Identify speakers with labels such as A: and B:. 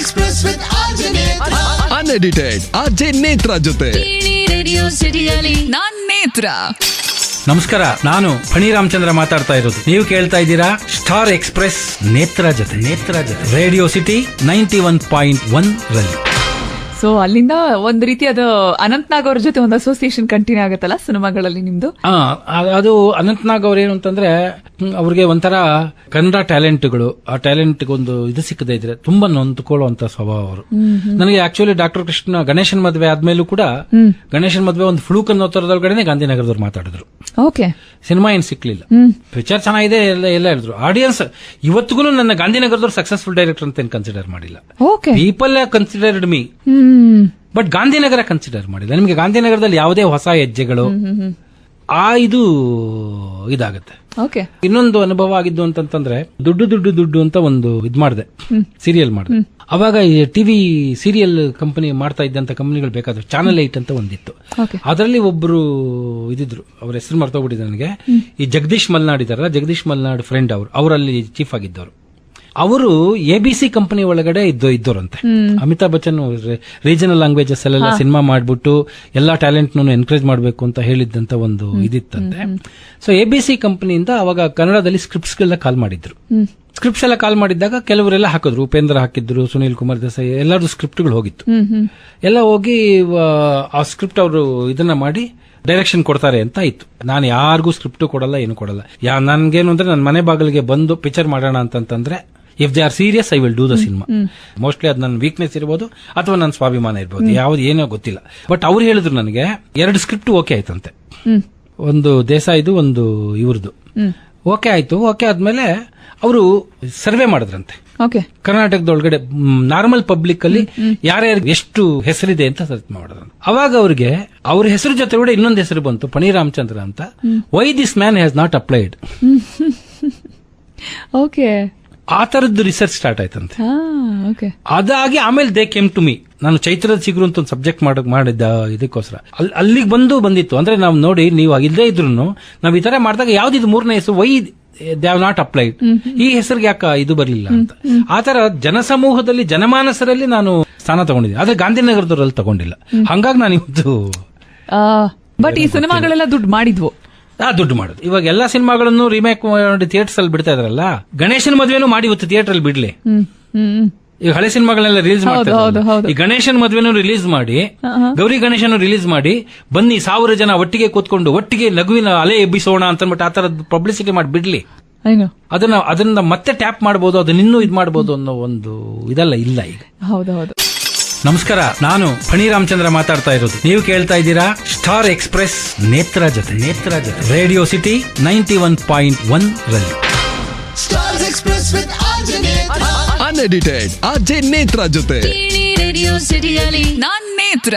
A: Express with Arjun.
B: Unedited RJ Netra ಜೊತೆ
C: radio ಸಿಟಿಯಲ್ಲಿ ನಾನ್ ನೇತ್ರ.
D: ನಮಸ್ಕಾರ, ನಾನು ಫಣಿ ರಾಮಚಂದ್ರ ಮಾತಾಡ್ತಾ ಇರೋದು. ನೀವು ಕೇಳ್ತಾ ಇದ್ದೀರಾ ಸ್ಟಾರ್ ಎಕ್ಸ್ಪ್ರೆಸ್ ನೇತ್ರ ಜೊತೆ ರೇಡಿಯೋ ಸಿಟಿ 91.1 ರಲ್ಲಿ.
E: ಸೊ ಅಲ್ಲಿಂದ ಒಂದ್ ರೀತಿ ಅದು ಅನಂತ್ನಾಗ್ ಅವ್ರ ಜೊತೆ ಒಂದು ಅಸೋಸಿಯೇಷನ್ ಕಂಟಿನ್ಯೂ ಆಗುತ್ತಲ್ಲ ಸಿನಿಮಾಗಳಲ್ಲಿ ನಿಮ್ದು?
D: ಅದು ಅನಂತ್ನಾಗ್ ಅವ್ರ ಏನು ಅಂತಂದ್ರೆ ಅವ್ರಿಗೆ ಒಂಥರ ಕನ್ನಡ ಟ್ಯಾಲೆಂಟ್ಗಳು, ಆ ಟ್ಯಾಲೆಂಟ್ ಒಂದು ಇದು ಸಿಕ್ಕದೇ ಇದ್ರೆ ತುಂಬಾ ನೊಂದ್ಕೊಳ್ಳುವಂತ ಸ್ವಭಾವ ಅವರು. ನನಗೆ ಆಕ್ಚುಲಿ ಡಾಕ್ಟರ್ ಕೃಷ್ಣ ಗಣೇಶನ್ ಮದ್ವೆ ಆದ್ಮೇಲೂ ಕೂಡ ಗಣೇಶನ್ ಮದ್ವೆ ಒಂದು ಫ್ಲೂಕ್ ಅನ್ನೋ ತರದೊಳಗಡೆ ಗಾಂಧಿನಗರದವ್ರು ಮಾತಾಡಿದ್ರು.
E: ಓಕೆ,
D: ಸಿನಿಮಾ ಏನ್ ಸಿಕ್ಲಿಲ್ಲ, ಪಿಕ್ಚರ್ ಚೆನ್ನಾಗಿದೆ ಎಲ್ಲ ಹೇಳಿದ್ರು. ಆಡಿಯನ್ಸ್ ಇವತ್ತಿಗೂ ನನ್ನ ಗಾಂಧಿನಗರದವ್ರು ಸಕ್ಸಸ್ಫುಲ್ ಡೈರೆಕ್ಟರ್ ಅಂತ ಏನ್ ಕನ್ಸಿಡರ್ ಮಾಡಿಲ್ಲ. People considered me, but Gandhinagar consider ಮಾಡಿಲ್ಲ. ನಿಮ್ಗೆ ಗಾಂಧಿನಗರದಲ್ಲಿ ಯಾವುದೇ ಹೊಸ ಹೆಜ್ಜೆಗಳು ಇದು ಇದಾಗುತ್ತೆ. ಇನ್ನೊಂದು ಅನುಭವ ಆಗಿದ್ದು ಅಂತಂದ್ರೆ ದುಡ್ಡು ಅಂತ ಒಂದು ಇದ್ ಮಾಡಿದೆ, ಸೀರಿಯಲ್ ಮಾಡಿದೆ. ಅವಾಗ ಟಿವಿ ಸೀರಿಯಲ್ ಕಂಪನಿ ಮಾಡ್ತಾ ಇದ್ದಂತ ಕಂಪನಿಗಳು ಬೇಕಾದ್ರು. ಚಾನಲ್ 8 ಅಂತ ಒಂದಿತ್ತು. ಅದರಲ್ಲಿ ಒಬ್ರು ಇದಿದ್ರು, ಅವ್ರ ಹೆಸರು ಮರ್ತೋಗ್ಬಿಟ್ಟಿದೆ ನನಗೆ. ಈ ಜಗದೀಶ್ ಮಲ್ನಾಡ್ ಇದಾರಲ್ಲ, ಜಗದೀಶ್ ಮಲ್ನಾಡ್ ಫ್ರೆಂಡ್ ಅವರಲ್ಲಿ ಚೀಫ್ ಆಗಿದ್ದವರು. ಅವರು ABC ಕಂಪನಿ ಒಳಗಡೆ ಇದ್ದವರಂತೆ. ಅಮಿತಾಬ್ ಬಚ್ಚನ್ ರೀಜನಲ್ ಲ್ಯಾಂಗ್ವೇಜಸ್ ಅಲ್ಲೆಲ್ಲ ಸಿನಿಮಾ ಮಾಡ್ಬಿಟ್ಟು ಎಲ್ಲಾ ಟ್ಯಾಲೆಂಟ್ ಎನ್ಕರೇಜ್ ಮಾಡಬೇಕು ಅಂತ ಹೇಳಿದ್ದಂತ ಒಂದು ಇದಿತ್ತಂತೆ. ಸೊ ABC ಕಂಪನಿಯಿಂದ ಅವಾಗ ಕನ್ನಡದಲ್ಲಿ ಸ್ಕ್ರಿಪ್ಟ್ಸ್ ಗೆಲ್ಲ ಕಾಲ್ ಮಾಡಿದ್ರು. ಸ್ಕ್ರಿಪ್ಟ್ಸ್ ಎಲ್ಲ ಕಾಲ್ ಮಾಡಿದ್ದಾಗ ಕೆಲವರೆಲ್ಲ ಹಾಕಿದ್ರು, ಉಪೇಂದ್ರ ಹಾಕಿದ್ರು, ಸುನೀಲ್ ಕುಮಾರ್ ದೇಸಾಯಿ, ಎಲ್ಲರದು ಸ್ಕ್ರಿಪ್ಟ್ಗಳು ಹೋಗಿತ್ತು. ಎಲ್ಲ ಹೋಗಿ ಆ ಸ್ಕ್ರಿಪ್ಟ್ ಅವರು ಇದನ್ನ ಮಾಡಿ ಡೈರೆಕ್ಷನ್ ಕೊಡ್ತಾರೆ ಅಂತ ಇತ್ತು. ನಾನು ಯಾರಿಗೂ ಸ್ಕ್ರಿಪ್ಟ್ ಕೊಡಲ್ಲ, ಏನು ಕೊಡಲ್ಲ. ನನ್ಗೇನು ಅಂದ್ರೆ ನನ್ನ ಮನೆ ಬಾಗಿಲಿಗೆ ಬಂದು ಪಿಕ್ಚರ್ ಮಾಡೋಣ ಅಂತಂದ್ರೆ if they are serious I will do the cinema. Mostly ಅದು ನನ್ನ ವೀಕ್ನೆಸ್ ಇರ್ಬೋದು ಅಥವಾ ನನ್ನ ಸ್ವಾಭಿಮಾನ ಇರ್ಬೋದು, ಯಾವ್ದು ಏನೋ ಗೊತ್ತಿಲ್ಲ. ಬಟ್ ಅವ್ರು ಹೇಳಿದ್ರು ನನಗೆ 2 ಸ್ಕ್ರಿಪ್ಟ್ ಓಕೆ ಆಯ್ತಂತೆ. ಒಂದು ದೇಸಾಯಿದು, ಒಂದು ಇವ್ರದ್ದು ಓಕೆ ಆಯ್ತು. ಓಕೆ ಆದ್ಮೇಲೆ ಅವರು ಸರ್ವೆ ಮಾಡಿದ್ರಂತೆ ಕರ್ನಾಟಕದೊಳಗಡೆ ನಾರ್ಮಲ್ ಪಬ್ಲಿಕ್ ಅಲ್ಲಿ ಯಾರ್ಯಾರು ಎಷ್ಟು ಹೆಸರಿದೆ ಅಂತ ಸರ್ಚ್ ಮಾಡಿದ್ರು. ಅವಾಗ ಅವ್ರಿಗೆ ಅವ್ರ ಹೆಸರು ಜೊತೆ ಕೂಡ ಇನ್ನೊಂದು ಹೆಸರು ಬಂತು, ಫಣಿ ರಾಮಚಂದ್ರ ಅಂತ. Why this man has not applied. ಆ ತರದ್ದು ರಿಸರ್ಚ್ ಸ್ಟಾರ್ಟ್ ಆಯ್ತಂತೆ. ಅದಾಗಿ ಆಮೇಲೆ ದೇ ಕೇಮ್ ಟು ಮೀ. ನಾನು ಚೈತ್ರದ ಚಿಗುರು ಅಂತ ಒಂದು ಸಬ್ಜೆಕ್ಟ್ ಮಾಡಿದ್ದ ಇದಕ್ಕೋಸ್ಕರ ಅಲ್ಲಿಗೆ ಬಂದಿತ್ತು. ಅಂದ್ರೆ ನಾವು ನೋಡಿ, ನೀವು ಇಲ್ಲದೇ ಇದ್ರು ನಾವು ಈ ತರ ಮಾಡಿದಾಗ ಯಾವ್ದಿದು 3ನೇ ಹೆಸರು, why they have not applied, ಈ ಹೆಸರಿಗೆ ಯಾಕೆ ಇದು ಬರಲಿಲ್ಲ ಅಂತ. ಆ ತರ ಜನಸಮೂಹದಲ್ಲಿ ಜನಮಾನಸರಲ್ಲಿ ನಾನು ಸ್ಥಾನ ತಗೊಂಡಿದ್ದೀನಿ, ಆದ್ರೆ ಗಾಂಧಿನಗರದವರಲ್ಲಿ ತಗೊಂಡಿಲ್ಲ. ಹಂಗಾಗಿ ನಾನು ಇವತ್ತು
E: ಬಟ್ ಈ ಸಿನಿಮಾಗಳೆಲ್ಲ ದುಡ್ಡು ಮಾಡಿದ್ವು.
D: ದುಡ್ಡು ಮಾಡೋದು ಇವಾಗ ಎಲ್ಲಾ ಸಿನಿಮಾಗಳನ್ನು ರೀಮೇಕ್ ಮಾಡಿ ಥಿಯೇಟರ್ಸ್ ಅಲ್ಲಿ ಬಿಡ್ತಾ ಇದ್ರಲ್ಲ. ಗಣೇಶನ ಮದ್ವೆನೂ ಮಾಡಿ ಇವತ್ತು ಥಿಯೇಟರ್ ಅಲ್ಲಿ ಬಿಡ್ಲಿ. ಈಗ ಹಳೆ ಸಿನಿಮಾಗಳನ್ನೆಲ್ಲ ರಿಲೀಸ್ ಮಾಡ್ತಾರೆ. ಈ ಗಣೇಶನ ಮದ್ವೆನೂ ರಿಲೀಸ್ ಮಾಡಿ, ಗೌರಿ ಗಣೇಶನು ರಿಲೀಸ್ ಮಾಡಿ, ಬನ್ನಿ 1000 ಜನ ಒಟ್ಟಿಗೆ ಕೂತ್ಕೊಂಡು ಒಟ್ಟಿಗೆ ನಗುವಿನ ಅಲೆ ಎಬ್ಬಿಸೋಣ ಅಂತ ಆ ತರದ ಪಬ್ಲಿಸಿಟಿ ಮಾಡಿ ಬಿಡ್ಲಿ. ಅದನ್ನ ಮತ್ತೆ ಟ್ಯಾಪ್ ಮಾಡಬಹುದು, ಅದನ್ನಿನ್ನೂ ಇದ್ ಮಾಡಬಹುದು ಅನ್ನೋ ಒಂದು ಇದೆಲ್ಲ ಇಲ್ಲ ಈಗ.
E: ಹೌದೌದು.
D: ನಮಸ್ಕಾರ, ನಾನು ಫಣಿ ರಾಮಚಂದ್ರ ಮಾತಾಡ್ತಾ ಇರೋದು. ನೀವು ಕೇಳ್ತಾ ಇದ್ದೀರಾ ಸ್ಟಾರ್ ಎಕ್ಸ್ಪ್ರೆಸ್ ನೇತ್ರ ಜೊತೆ ರೇಡಿಯೋ ಸಿಟಿ 91.1 ರಲ್ಲಿ.
A: Stars Express with Arjun.
B: Unedited RJ Netra ಜೊತೆ
C: ರೇಡಿಯೋ ಸಿಟಿಯಲ್ಲಿ ನಾನ್ ನೇತ್ರ.